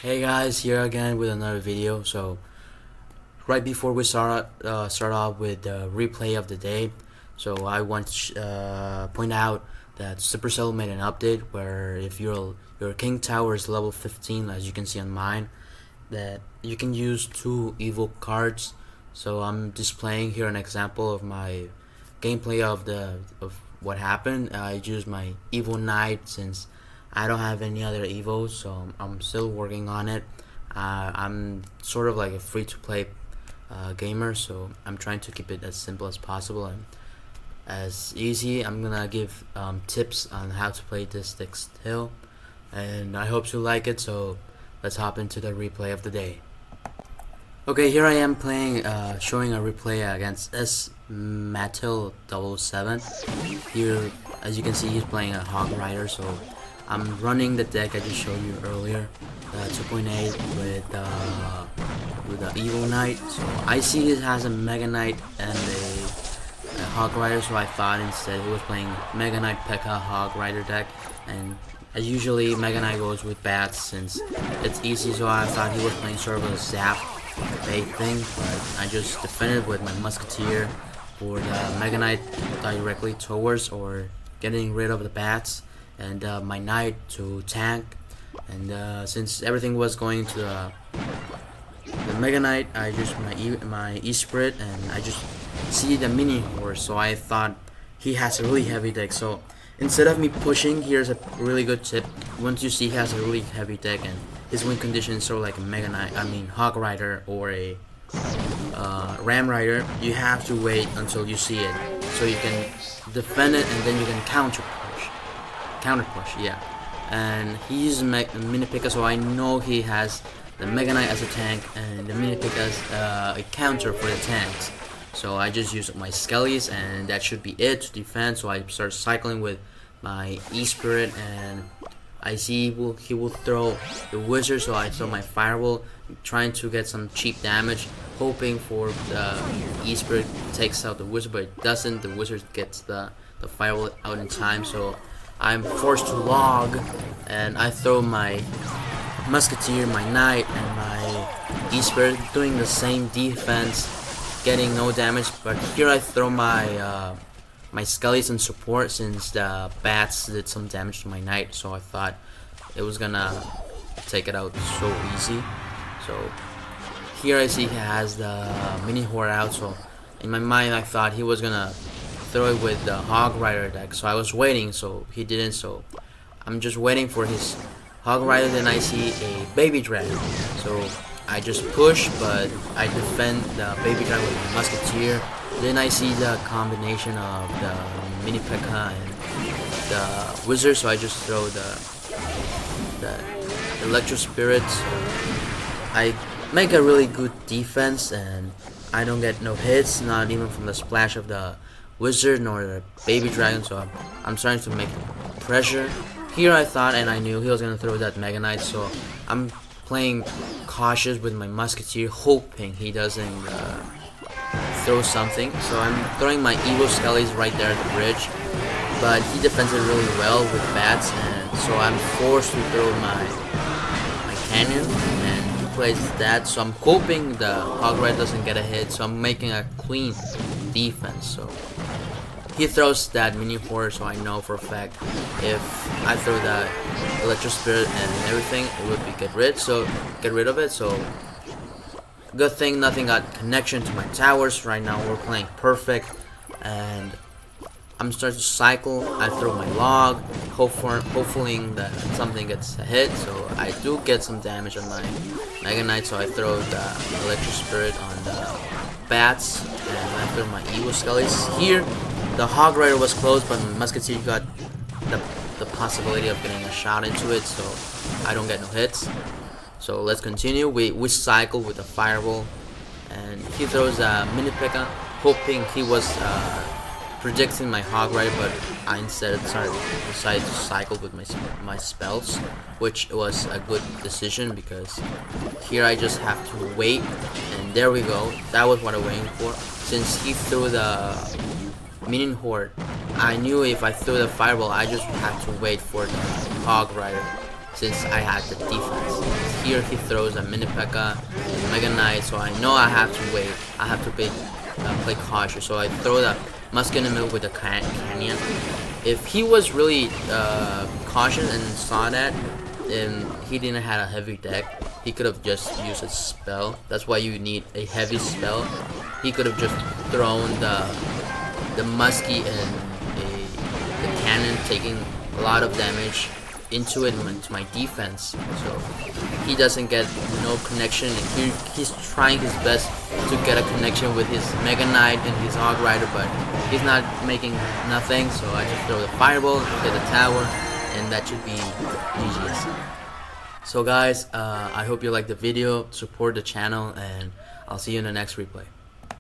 Hey guys, here again with another video. So right before we start off with the replay of the day, so I want to point out that Supercell made an update where if your King Tower is level 15, as you can see on mine, that you can use 2 evil cards. So I'm displaying here an example of my gameplay of what happened. I used my evil knight since I don't have any other evos, so I'm still working on it. I'm sort of like a free-to-play gamer, so I'm trying to keep it as simple as possible and as easy. I'm gonna give tips on how to play this deck still, and I hope you like it. So let's hop into the replay of the day. Okay, here I am playing, showing a replay against S Mattel 007. Here, as you can see, he's playing a Hog Rider, so I'm running the deck I just showed you earlier, 2.8 with the Evil Knight. So I see he has a Mega Knight and a Hog Rider, so I thought instead he was playing Mega Knight P.E.K.K.A. Hog Rider deck, and as usually Mega Knight goes with bats since it's easy, so I thought he was playing sort of a zap bait thing, but I just defended with my Musketeer for the Mega Knight directly towards or getting rid of the bats, and my knight to tank. And since everything was going to the Mega Knight, I used my E-Spirit, and I just see the mini horse, so I thought he has a really heavy deck. So instead of me pushing, here's a really good tip. Once you see he has a really heavy deck and his win condition is sort of like a Mega Knight, Hog Rider or a Ram Rider, you have to wait until you see it, so you can defend it and then you can counter push, yeah. And he uses Mini P.E.K.K.A, so I know he has the Mega Knight as a tank and the Mini P.E.K.K.A as a counter for the tanks. So I just use my Skellies and that should be it to defend. So I start cycling with my E-Spirit, and I see he will throw the Wizard, so I throw my Firewall, trying to get some cheap damage, hoping for the E-Spirit takes out the Wizard, but it doesn't. The Wizard gets the Firewall out in time, so I'm forced to log, and I throw my Musketeer, my Knight, and my E-Spirit, doing the same defense, getting no damage. But here I throw my my Skellies in support since the bats did some damage to my Knight, so I thought it was gonna take it out so easy. So here I see he has the Mini Horde out, so in my mind I thought he was gonna throw it with the Hog Rider deck, so I was waiting, so he didn't, so I'm just waiting for his Hog Rider. Then I see a Baby Dragon, so I just push, but I defend the Baby Dragon with my Musketeer. Then I see the combination of the Mini P.E.K.K.A and the Wizard, so I just throw the Electro Spirit. I make a really good defense, and I don't get no hits, not even from the splash of the Wizard nor the Baby Dragon, so I'm trying to make pressure. Here I thought and I knew he was going to throw that Mega Knight, so I'm playing cautious with my Musketeer, hoping he doesn't throw something. So I'm throwing my Evo Skellies right there at the bridge, but he defends it really well with bats, and so I'm forced to throw my Canyon, and he plays that, so I'm hoping the Hog Rider doesn't get a hit, so I'm making a clean defense. So he throws that Mini Horde, so I know for a fact if I throw that Electro Spirit and everything, it would be get rid of it. So good thing nothing got connection to my towers. Right now we're playing perfect, and I'm starting to cycle. I throw my log, hopefully that something gets a hit. So I do get some damage on my Mega Knight, so I throw the Electro Spirit on the bats, and I throw my Evo Skellies. Here the Hog Rider was close, but Musketeer got the possibility of getting a shot into it, so I don't get no hits. So let's continue. We cycle with the Firewall, and he throws a Mini P.E.K.K.A, hoping he was predicting my Hog Rider, but I instead decided to cycle with my spells, which was a good decision because here I just have to wait, and there we go. That was what I was waiting for. Since he threw the Minion Horde, I knew if I threw the Fireball, I just had to wait for the Hog Rider since I had the defense. here he throws a Mini P.E.K.K.A, Mega Knight, so I know I have to wait. I have to play cautious. So I throw the Musketeer with the Canyon. If he was really cautious and saw that, and he didn't have a heavy deck, he could have just used a spell. That's why you need a heavy spell. He could have just thrown the muskie and the cannon, taking a lot of damage into it, into my defense. So he doesn't get no connection, and he's trying his best to get a connection with his Mega Knight and his Hog Rider, but he's not making nothing. So I just throw the Fireball, get the tower, and that should be GG's. So guys, I hope you liked the video. Support the channel, and I'll see you in the next replay.